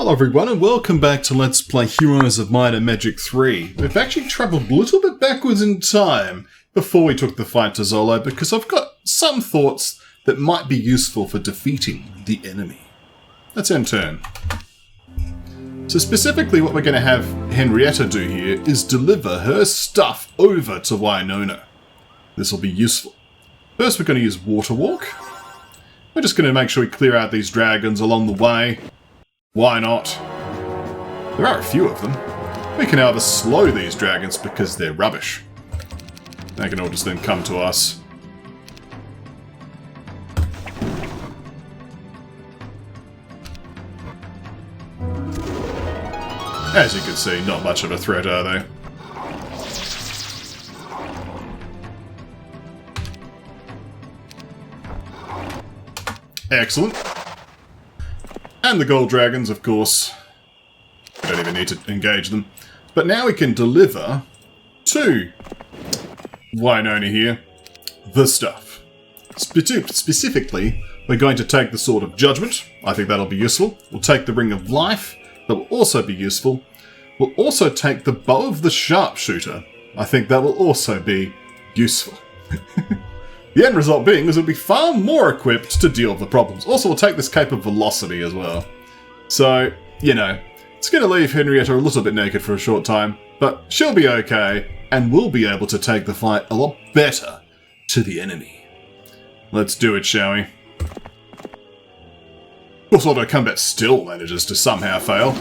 Hello everyone and welcome back to Let's Play Heroes of Might and Magic 3. We've actually travelled a little bit backwards in time before we took the fight to Zolo because I've got some thoughts that might be useful for defeating the enemy. Let's end turn. So specifically what we're going to have Henrietta do here is deliver her stuff over to Winona. This will be useful. First we're going to use Water Walk. We're just going to make sure we clear out these dragons along the way. Why not? There are a few of them. We can either slow these dragons because they're rubbish. They can all just then come to us. As you can see, not much of a threat, are they? Excellent. And the gold dragons, of course. We don't even need to engage them. But now we can deliver to Winona here the stuff. Specifically, we're going to take the Sword of Judgment. I think that'll be useful. We'll take the Ring of Life. That will also be useful. We'll also take the Bow of the Sharpshooter. I think that will also be useful. The end result being is it'll be far more equipped to deal with the problems. Also, we'll take this Cape of Velocity as well. So, you know, it's going to leave Henrietta a little bit naked for a short time, but she'll be okay, and we'll be able to take the fight a lot better to the enemy. Let's do it, shall we? Of course, Auto Combat still manages to somehow fail,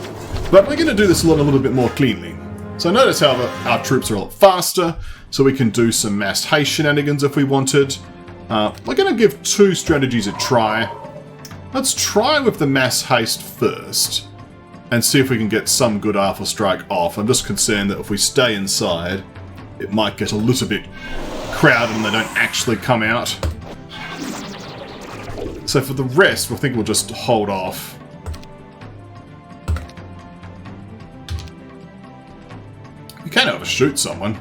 but we're going to do this a little bit more cleanly. So notice how our troops are a lot faster, so we can do some mass haste shenanigans if we wanted. We're going to give two strategies a try. Let's try with the mass haste first, and see if we can get some good Alpha Strike off. I'm just concerned that if we stay inside, it might get a little bit crowded and they don't actually come out. So for the rest, I think we'll just hold off. You can overshoot someone.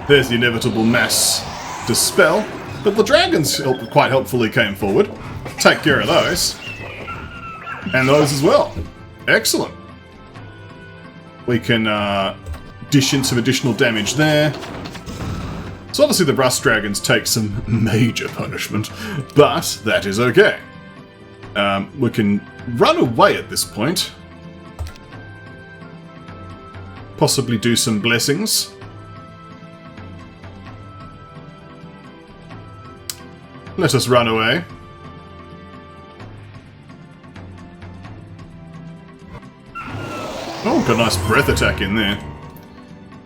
There's the inevitable mass dispel, but the dragons quite helpfully came forward. Take care of those. And those as well. Excellent. We can dish in some additional damage there. So obviously the Rust Dragons take some major punishment, but that is okay. We can run away at this point. Possibly do some blessings. Let us run away. Oh, got a nice breath attack in there.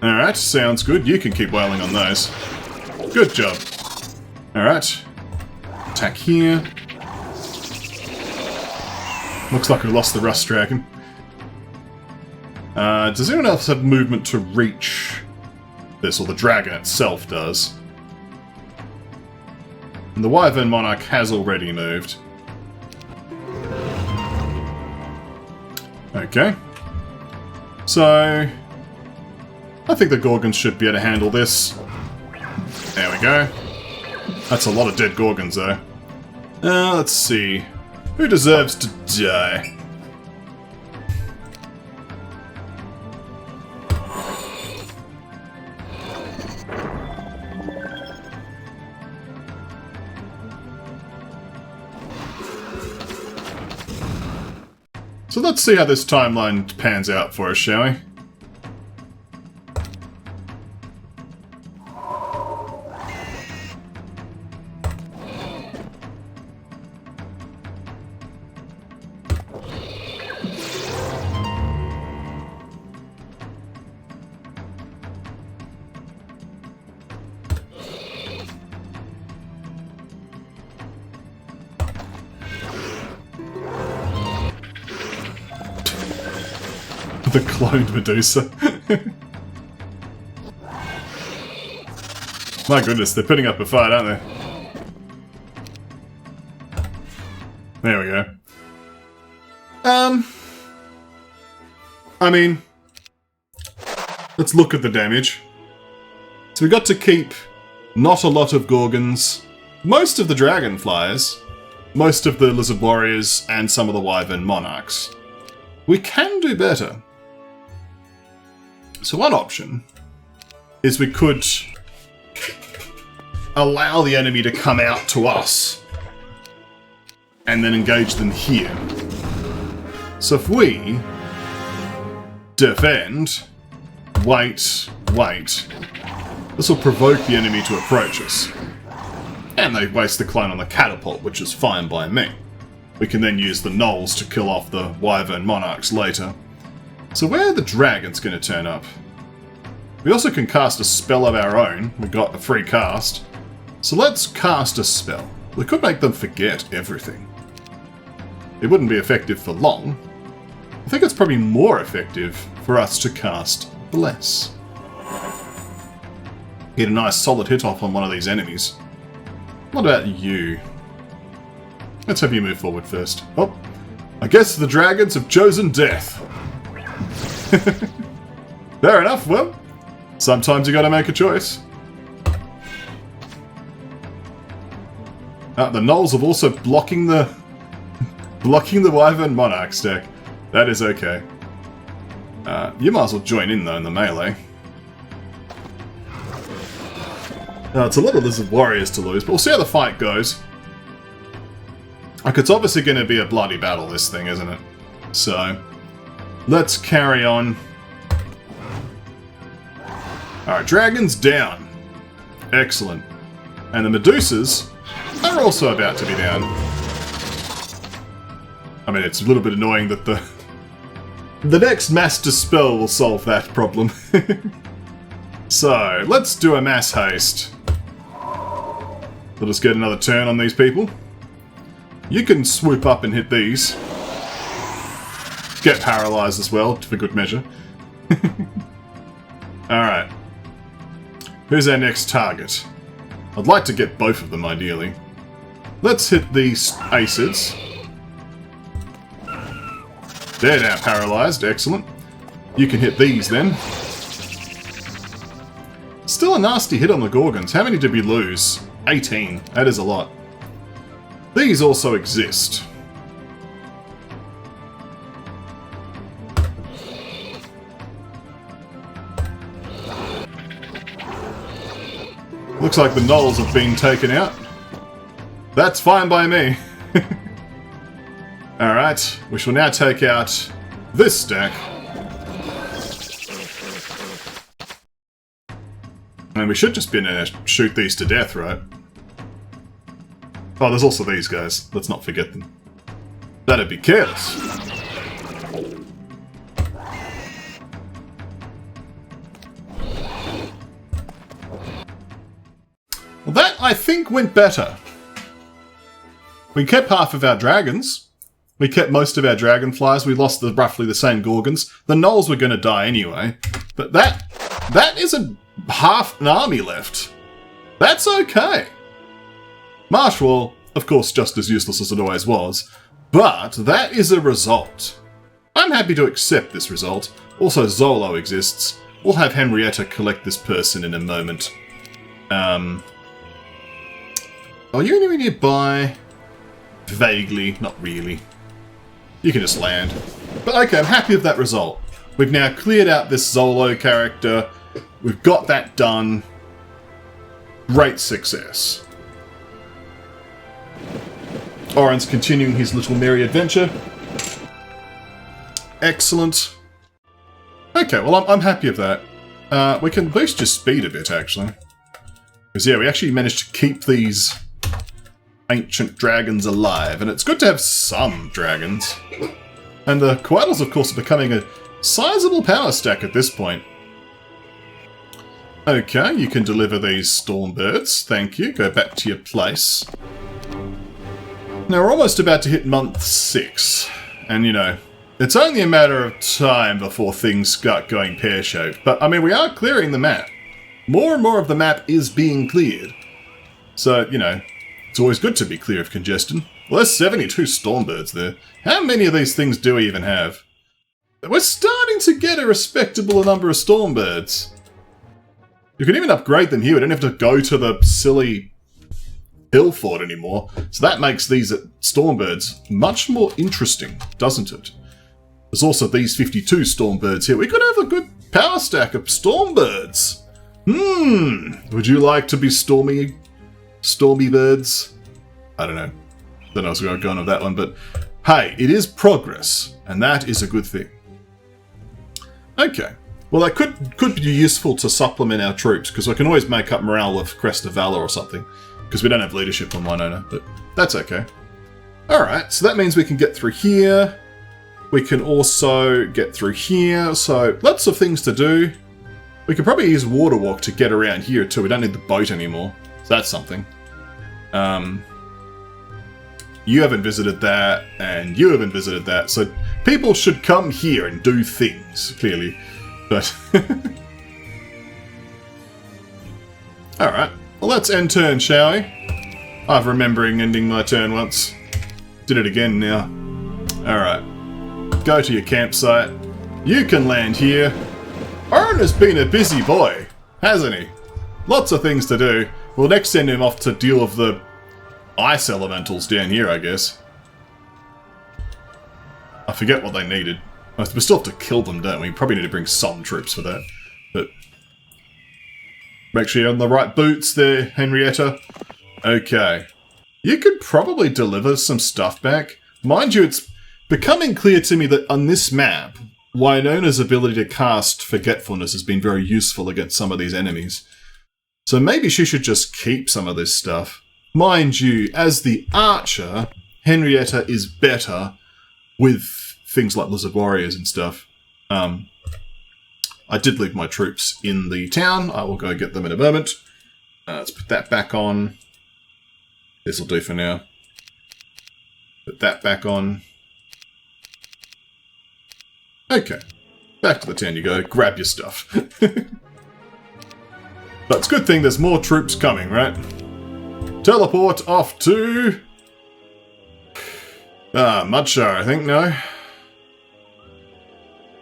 Alright, sounds good. You can keep wailing on those. Good job. Alright. Attack here. Looks like we lost the Rust Dragon. Does anyone else have movement to reach this? Or the dragon itself does. And the Wyvern Monarch has already moved. Okay. So, I think the Gorgons should be able to handle this. There we go. That's a lot of dead Gorgons, though. Let's see. Who deserves to die? So let's see how this timeline pans out for us, shall we? The cloned Medusa. My goodness, they're putting up a fight, aren't they? There we go. I mean, let's look at the damage. So we got to keep not a lot of Gorgons, most of the Dragonflies, most of the Lizard Warriors and some of the Wyvern Monarchs. We can do better. So one option is we could allow the enemy to come out to us and then engage them here. So if we defend, wait, this will provoke the enemy to approach us. And they waste the clone on the catapult, which is fine by me. We can then use the gnolls to kill off the Wyvern Monarchs later. So where are the dragons going to turn up? We also can cast a spell of our own. We've got a free cast. So let's cast a spell. We could make them forget everything. It wouldn't be effective for long. I think it's probably more effective for us to cast Bless. Get a nice solid hit off on one of these enemies. What about you? Let's have you move forward first. Oh, I guess the dragons have chosen death. Fair enough, well, sometimes you gotta make a choice. The gnolls have also blocking the Wyvern Monarch stack. That is okay. You might as well join in though in the melee. It's a lot of Lizard Warriors to lose, but we'll see how the fight goes. Like, it's obviously going to be a bloody battle, this thing, isn't it? So, let's carry on. Alright, dragons down. Excellent. And the Medusas are also about to be down. I mean, it's a little bit annoying that the next mass dispel will solve that problem. So, let's do a mass haste. Let us get another turn on these people. You can swoop up and hit these. Get paralyzed as well, for good measure. Alright. Who's our next target? I'd like to get both of them, ideally. Let's hit these Ayssids. They're now paralyzed, excellent. You can hit these then. Still a nasty hit on the Gorgons. How many did we lose? 18. That is a lot. These also exist. Looks like the gnolls have been taken out. That's fine by me. Alright, we shall now take out this stack. And we should just be able to shoot these to death, right? Oh, there's also these guys. Let's not forget them. That'd be careless. Well, that, I think, went better. We kept half of our dragons. We kept most of our dragonflies. We lost roughly the same Gorgons. The gnolls were going to die anyway. But that isn't half an army left. That's okay. Marshwall, of course, just as useless as it always was. But that is a result. I'm happy to accept this result. Also, Zolo exists. We'll have Henrietta collect this person in a moment. Are you anywhere nearby? Vaguely, not really. You can just land. But okay, I'm happy with that result. We've now cleared out this Zolo character. We've got that done. Great success. Oren's continuing his little merry adventure. Excellent. Okay, well, I'm happy with that. We can boost your speed a bit, actually. Because, yeah, we actually managed to keep these ancient dragons alive, and it's good to have some dragons. And the Koalas, of course, are becoming a sizable power stack at this point. Okay, you can deliver these Stormbirds. Thank you. Go back to your place. Now, we're almost about to hit month 6. And, you know, it's only a matter of time before things start going pear-shaped. But, I mean, we are clearing the map. More and more of the map is being cleared. So, you know, it's always good to be clear of congestion. Well, there's 72 Stormbirds there. How many of these things do we even have? We're starting to get a respectable number of Stormbirds. You can even upgrade them here. We don't have to go to the silly hill fort anymore. So that makes these Stormbirds much more interesting, doesn't it? There's also these 52 Stormbirds here. We could have a good power stack of Stormbirds. Would you like to be Stormy Birds? I don't know. Don't know what's going on with that one, but hey, it is progress, and that is a good thing. Okay. Well, that could be useful to supplement our troops, because I can always make up morale with Crest of Valor or something, because we don't have leadership on Winona, but that's okay. Alright, so that means we can get through here. We can also get through here, so lots of things to do. We could probably use Water Walk to get around here too. We don't need the boat anymore, so that's something. You haven't visited that, and you haven't visited that, so people should come here and do things, clearly. But alright, well let's end turn, shall we? I'm remembering ending my turn once. Did it again now. Alright, go to your campsite. You can land here. Oren has been a busy boy, hasn't he? Lots of things to do. We'll next send him off to deal with the ice elementals down here, I guess. I forget what they needed. We still have to kill them, don't we? Probably need to bring some troops for that. But make sure you're on the right boots there, Henrietta. Okay. You could probably deliver some stuff back. Mind you, it's becoming clear to me that on this map, Winona's ability to cast Forgetfulness has been very useful against some of these enemies. So maybe she should just keep some of this stuff. Mind you, as the archer, Henrietta is better with things like Lizard Warriors and stuff. I did leave my troops in the town. I will go get them in a moment. Let's put that back on. This will do for now. Put that back on. Okay. Back to the town you go. Grab your stuff. But it's a good thing there's more troops coming, right? Teleport off to... Mudshire, I think, no?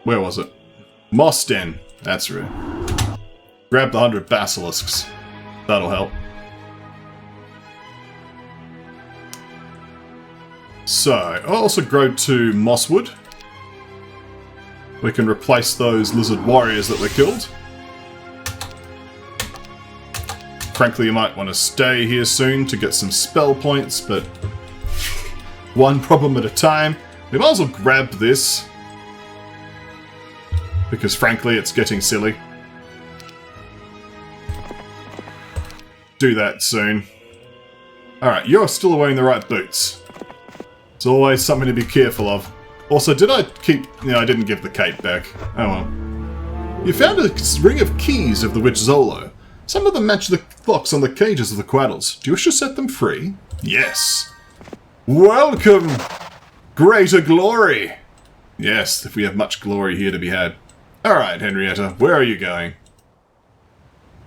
Where was it? Mosten. That's right. Grab the 100 basilisks. That'll help. So, I'll also go to Mosswood. We can replace those lizard warriors that were killed. Frankly, you might want to stay here soon to get some spell points, but one problem at a time. We might as well grab this. Because frankly, it's getting silly. Do that soon. Alright, you're still wearing the right boots. It's always something to be careful of. Also, did I keep... No, I didn't give the cape back. Oh well. You found a ring of keys of the witch Zolo. Some of them match the locks on the cages of the Quaddles. Do you wish to set them free? Yes. Welcome! Greater glory! Yes, if we have much glory here to be had. Alright, Henrietta, where are you going?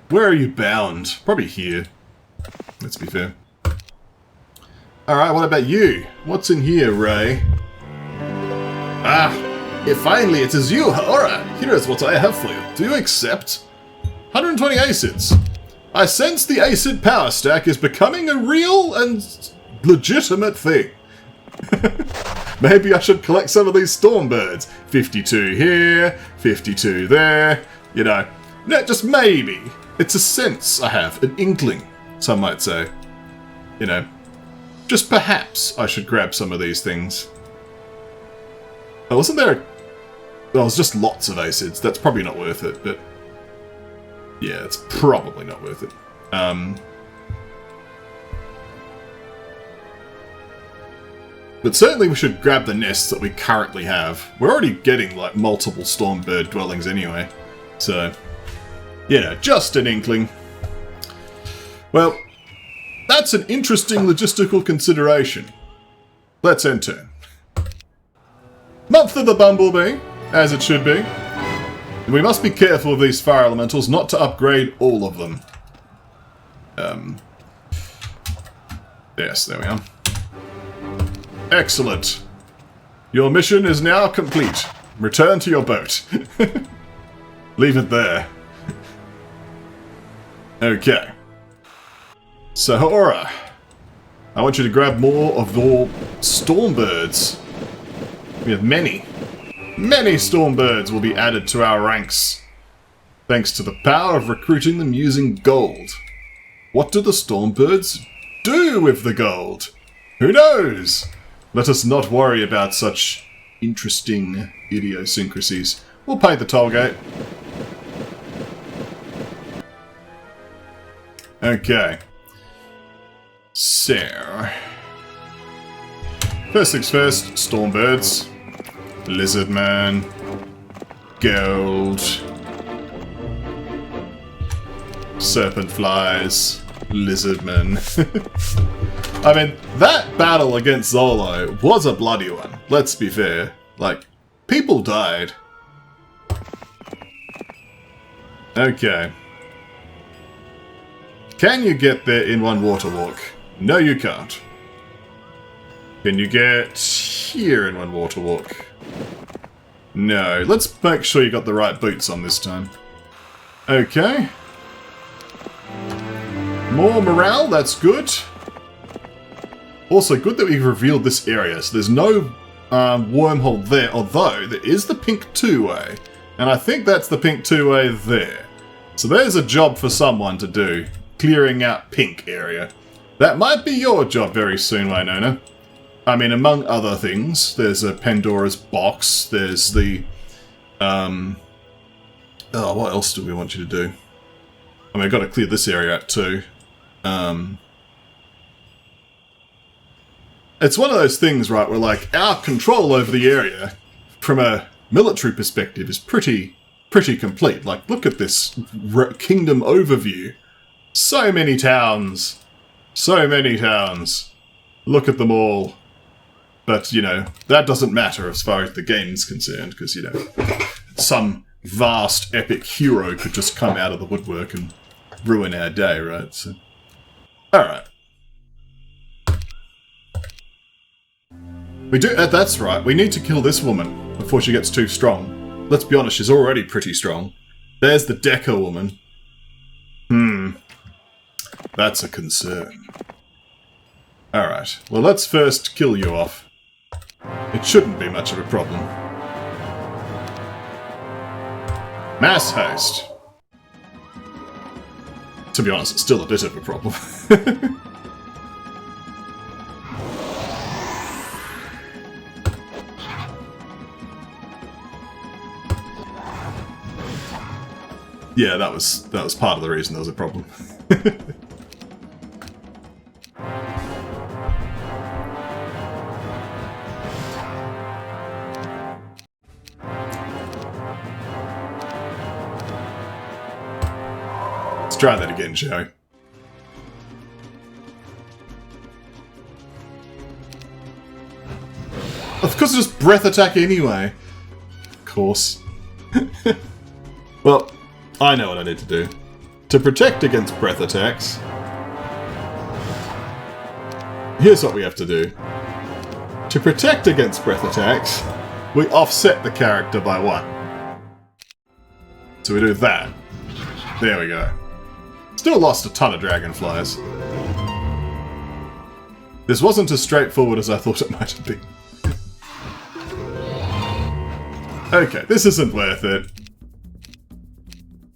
Where are you bound? Probably here. Let's be fair. Alright, what about you? What's in here, Ray? Ah, finally it is you, HotA! Here is what I have for you. Do you accept? 120 Ayssids. I sense the Aysid power stack is becoming a real and legitimate thing. Maybe I should collect some of these Stormbirds. 52 here, 52 there. You know, no, just maybe. It's a sense I have, an inkling, some might say. You know, just perhaps I should grab some of these things. Oh, wasn't there... Well, it's just lots of Ayssids. That's probably not worth it, but... Yeah, it's probably not worth it. But certainly we should grab the nests that we currently have. We're already getting, like, multiple Stormbird dwellings anyway. So, yeah, just an inkling. Well, that's an interesting logistical consideration. Let's end turn. Month of the Bumblebee, as it should be. And we must be careful of these fire elementals not to upgrade all of them. Yes, there we are. Excellent. Your mission is now complete. Return to your boat. Leave it there. Okay. So, HotA, I want you to grab more of your Stormbirds. We have many. Many Stormbirds will be added to our ranks. Thanks to the power of recruiting them using gold. What do the Stormbirds do with the gold? Who knows? Let us not worry about such interesting idiosyncrasies. We'll pay the toll gate. Okay. So... first things first, Stormbirds. Lizardman. Gold. Serpentflies. Lizardman. I mean, that battle against Zolo was a bloody one, let's be fair. Like, people died. Okay. Can you get there in one water walk? No, you can't. Can you get here in one water walk? No. Let's make sure you got the right boots on this time. Okay. More morale, that's good. Also, good that we've revealed this area, so there's no wormhole there, although there is the pink two-way. And I think that's the pink two-way there. So there's a job for someone to do, clearing out pink area. That might be your job very soon, Winona. I mean, among other things, there's a Pandora's box, there's the... oh, what else do we want you to do? I mean, I've got to clear this area out too. It's one of those things, right, where, like, our control over the area, from a military perspective, is pretty complete. Like, look at this kingdom overview. So many towns. So many towns. Look at them all. But, you know, that doesn't matter as far as the game's concerned, because, you know, some vast, epic hero could just come out of the woodwork and ruin our day, right? So, alright. We do... that's right. We need to kill this woman before she gets too strong. Let's be honest, she's already pretty strong. There's the Decker woman. That's a concern. Alright. Well, let's first kill you off. It shouldn't be much of a problem. Mass haste. To be honest, it's still a bit of a problem. Yeah, that was part of the reason there was a problem. Let's try that again, shall we? Of course, it's just breath attack anyway. Of course. Well, I know what I need to do. To protect against breath attacks, here's what we have to do. To protect against breath attacks, we offset the character by 1. So we do that. There we go. Still lost a ton of dragonflies. This wasn't as straightforward as I thought it might have been. Okay, this isn't worth it.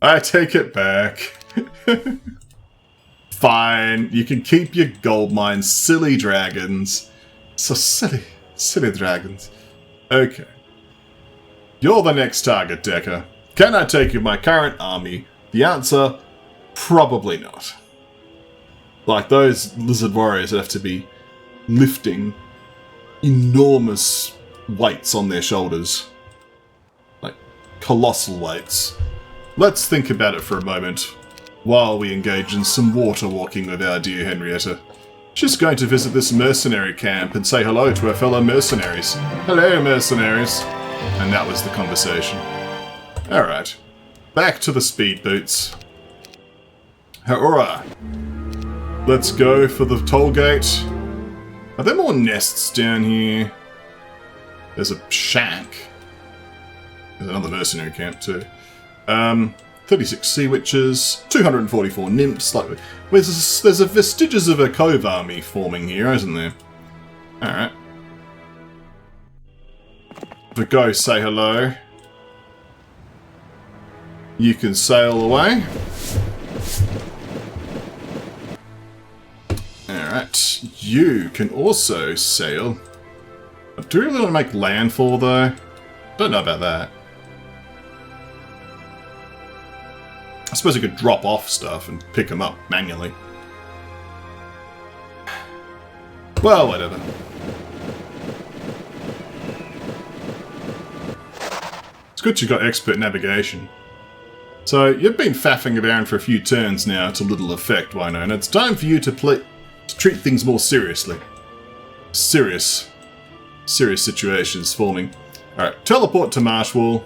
I take it back. Fine, you can keep your gold mines, silly dragons. So silly. Silly dragons. Okay. You're the next target, Decker. Can I take you my current army? The answer, probably not. Like, those lizard warriors have to be lifting enormous weights on their shoulders. Like, colossal weights. Let's think about it for a moment, while we engage in some water walking with our dear Henrietta. She's going to visit this mercenary camp and say hello to her fellow mercenaries. Hello, mercenaries. And that was the conversation. Alright. Back to the speed boots. Hurrah! Let's go for the toll gate. Are there more nests down here? There's a shack. There's another mercenary camp too. 36 sea witches, 244 nymphs. Like, there's a vestiges of a Cove army forming here, isn't there? Alright. But go say hello. You can sail away. Alright. You can also sail. Do we really want to make landfall, though? Don't know about that. I suppose you could drop off stuff and pick them up manually. Well, whatever. It's good you got expert navigation. So, you've been faffing around for a few turns now to little effect, Winona. It's time for you to treat things more seriously. Serious situations forming. Alright, teleport to Marshwall.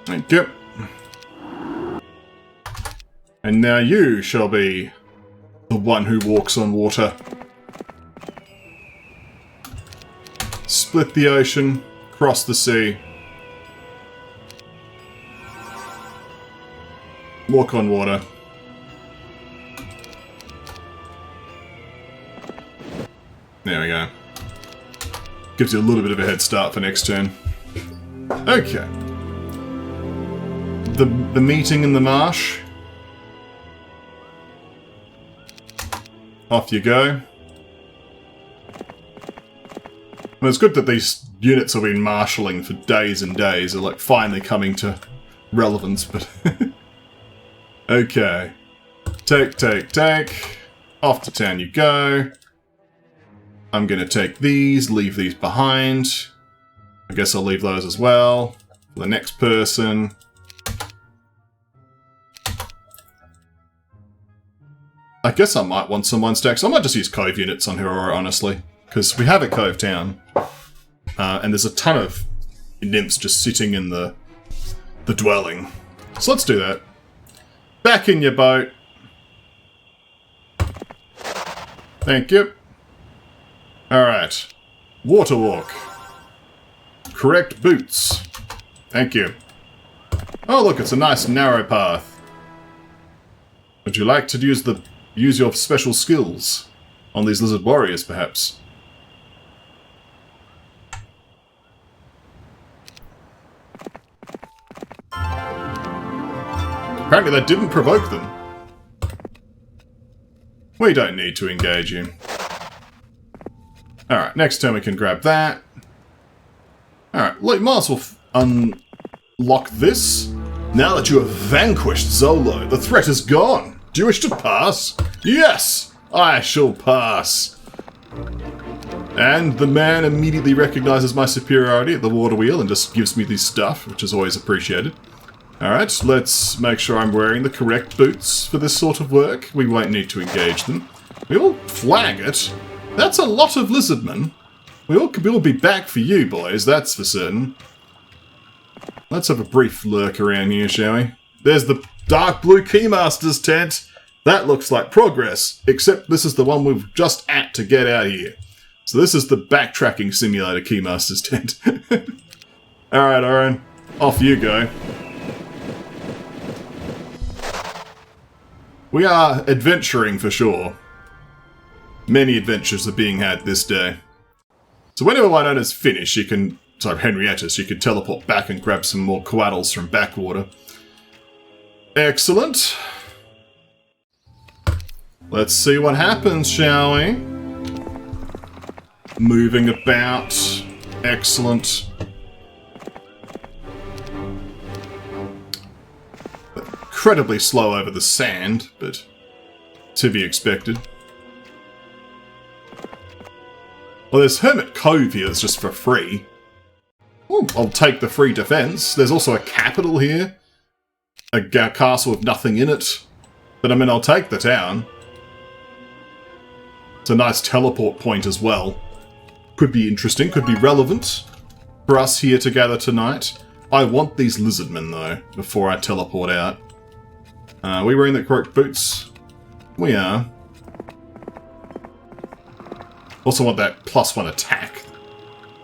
Thank you. And now you shall be the one who walks on water. Split the ocean, cross the sea. Walk on water. There we go. Gives you a little bit of a head start for next turn. Okay. The meeting in the marsh. Off you go. Well, it's good that these units have been marshalling for days and days. Are like finally coming to relevance, but... Okay. Take. Off to town you go. I'm going to take these, leave these behind. I guess I'll leave those as well. For the next person. I guess I might want some one stacks. I might just use Cove units on Aurora, honestly. Because we have a Cove town. And there's a ton of nymphs just sitting in the dwelling. So let's do that. Back in your boat. Thank you. Alright. Water walk. Correct boots. Thank you. Oh look, it's a nice narrow path. Would you like to use your special skills on these lizard warriors, perhaps? Apparently that didn't provoke them. We don't need to engage you. Alright, next turn we can grab that. Alright, might as well unlock this. Now that you have vanquished Zolo, the threat is gone. Do you wish to pass? Yes, I shall pass. And the man immediately recognizes my superiority at the water wheel and just gives me this stuff, which is always appreciated. Alright, let's make sure I'm wearing the correct boots for this sort of work. We won't need to engage them. We will flag it. That's a lot of lizardmen. We'll be back for you, boys, that's for certain. Let's have a brief lurk around here, shall we? There's the dark blue Keymaster's tent. That looks like progress, except this is the one we've just at to get out of here. So this is the backtracking simulator Keymaster's tent. Alright, Oren. Off you go. We are adventuring for sure. Many adventures are being had this day. So whenever Winona's finished, Henrietta, she can teleport back and grab some more coattles from backwater. Excellent. Let's see what happens, shall we? Moving about. Excellent. Incredibly slow over the sand, but to be expected. Well, there's Hermit Cove here that's just for free. Ooh, I'll take the free defense. There's also a capital here. A castle with nothing in it. But I mean, I'll take the town. It's a nice teleport point as well. Could be interesting, could be relevant for us here together tonight. I want these lizardmen, though, before I teleport out. Are we wearing the correct boots? We are. Also want that +1 attack.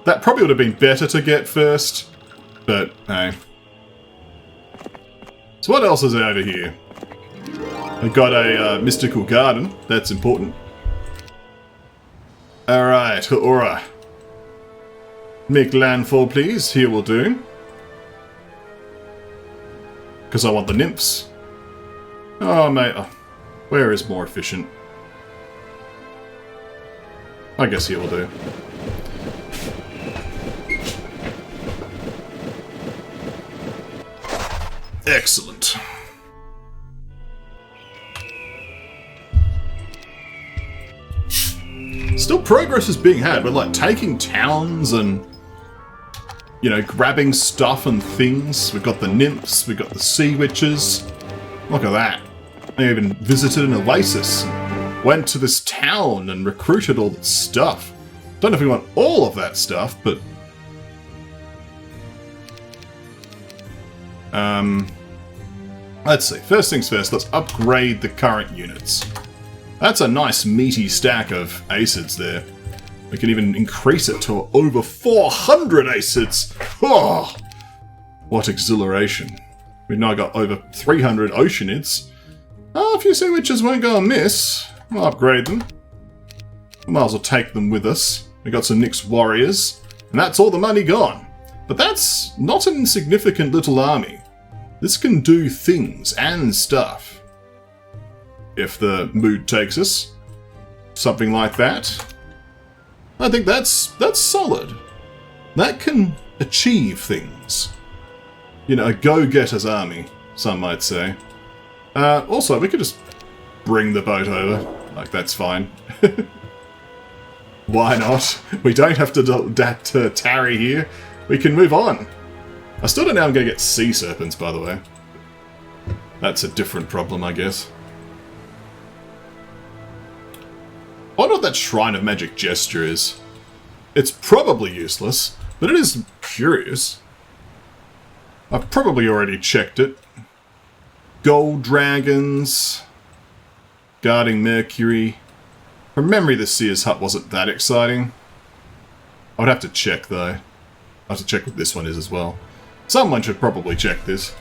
That probably would have been better to get first, but hey, So what else is over here? We've got a mystical garden. That's important. Alright, HotA. Make landfall, please. Here will do. Because I want the nymphs. Oh, mate. Oh, where is more efficient? I guess here will do. Excellent. Still progress is being had. We're like taking towns and, you know, grabbing stuff and things. We've got the nymphs, we've got the sea witches. Look at that. I even visited an oasis. Went to this town and recruited all that stuff. Don't know if we want all of that stuff, but... let's see. First things first, let's upgrade the current units. That's a nice meaty stack of Ayssids there. We can even increase it to over 400 Ayssids. Oh, what exhilaration. We've now got over 300 Oceanids. Oh, a few sea witches won't go amiss. We'll upgrade them. We might as well take them with us. We got some Nyx warriors, and that's all the money gone. But that's not an insignificant little army. This can do things and stuff. If the mood takes us. Something like that. I think that's solid. That can achieve things. You know, a go-getter's army, some might say. Also, we could just bring the boat over. Like, that's fine. Why not? We don't have to tarry here. We can move on. I still don't know I'm going to get sea serpents, by the way. That's a different problem, I guess. I wonder what that Shrine of Magic Gesture is. It's probably useless, but it is curious. I've probably already checked it. Gold dragons. Guarding Mercury. From memory, the Seer's Hut wasn't that exciting. I would have to check, though. I have to check what this one is as well. Someone should probably check this.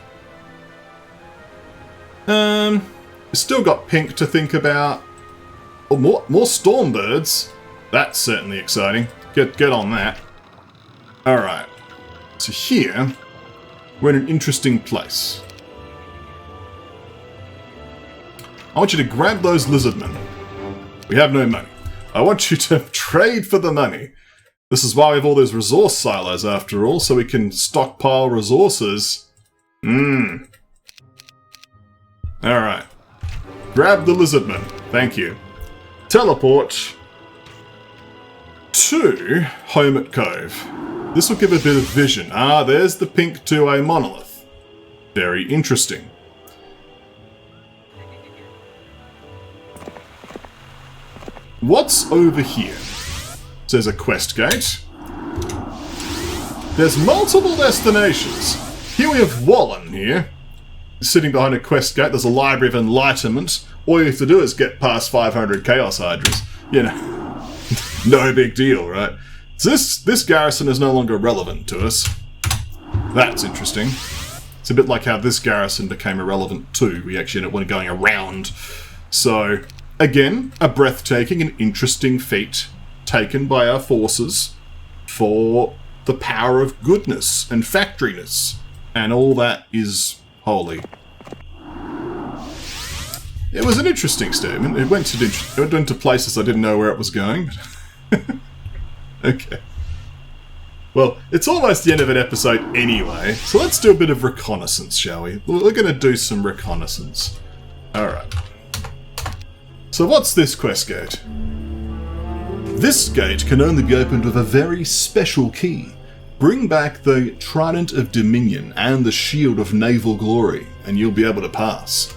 Still got pink to think about. Oh, more Stormbirds. That's certainly exciting. Get on that. Alright. So here, we're in an interesting place. I want you to grab those lizardmen. We have no money. I want you to trade for the money. This is why we have all those resource silos after all, so we can stockpile resources. Alright. Grab the lizardmen. Thank you. Teleport to home at Cove. This will give a bit of vision. Ah, there's the pink to a monolith. Very interesting. What's over here? So there's a quest gate. There's multiple destinations. Here we have Wallen here. Sitting behind a quest gate. There's a Library of Enlightenment. All you have to do is get past 500 Chaos Hydras. You know, no big deal, right? So this garrison is no longer relevant to us. That's interesting. It's a bit like how this garrison became irrelevant too. We actually ended up going around. So, again, a breathtaking and interesting feat taken by our forces for the power of goodness and factoriness. And all that is holy. It was an interesting statement. It went into places I didn't know where it was going. Okay. Well, it's almost the end of an episode anyway, so let's do a bit of reconnaissance, shall we? We're going to do some reconnaissance. Alright. So what's this quest gate? This gate can only be opened with a very special key. Bring back the Trident of Dominion and the Shield of Naval Glory, and you'll be able to pass.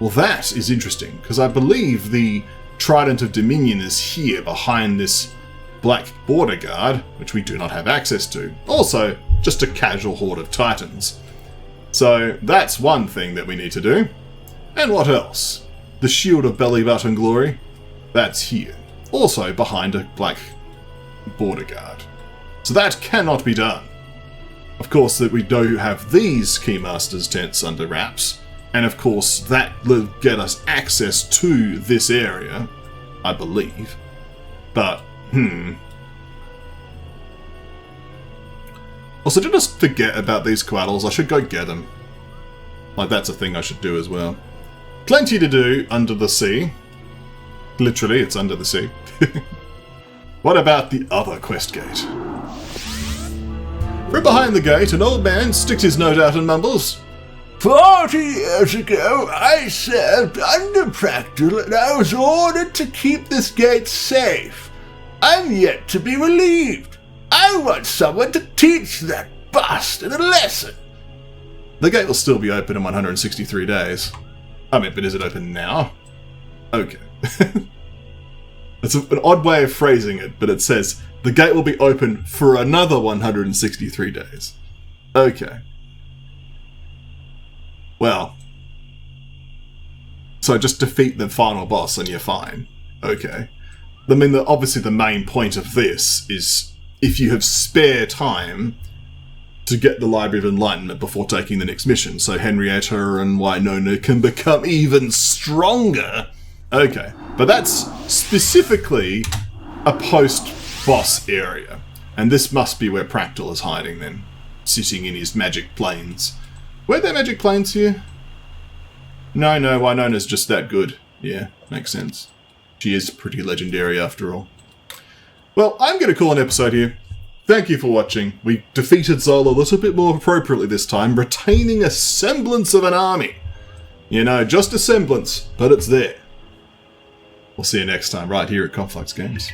Well, that is interesting, because I believe the Trident of Dominion is here behind this black border guard, which we do not have access to. Also, just a casual horde of titans. So that's one thing that we need to do. And what else? The Shield of Belly Button Glory, that's here. Also behind a black border guard. So that cannot be done. of course, that we do have these Keymasters tents under wraps, and of course that will get us access to this area, I believe. But, Also, did I just forget about these quaddles? I should go get them. Like, that's a thing I should do as well. Plenty to do under the sea. Literally, it's under the sea. What about the other quest gate? From behind the gate, an old man sticks his note out and mumbles, 40 years ago, I served under Practical and I was ordered to keep this gate safe. I'm yet to be relieved. I want someone to teach that bastard a lesson. The gate will still be open in 163 days. I mean, but is it open now? Okay. It's an odd way of phrasing it, but it says, the gate will be open for another 163 days. Okay. Well. So just defeat the final boss and you're fine. Okay. I mean, obviously the main point of this is if you have spare time to get the Library of Enlightenment before taking the next mission, so Henrietta and Wynonna can become even stronger. Okay, but that's specifically a post-boss area, and this must be where Practical is hiding then, sitting in his magic planes. Were there magic planes here? No, Wynonna's just that good. Yeah, makes sense. She is pretty legendary after all. Well, I'm going to call an episode here. Thank you for watching. We defeated Zola a little bit more appropriately this time, retaining a semblance of an army. You know, just a semblance, but it's there. We'll see you next time, right here at KonfluxGames.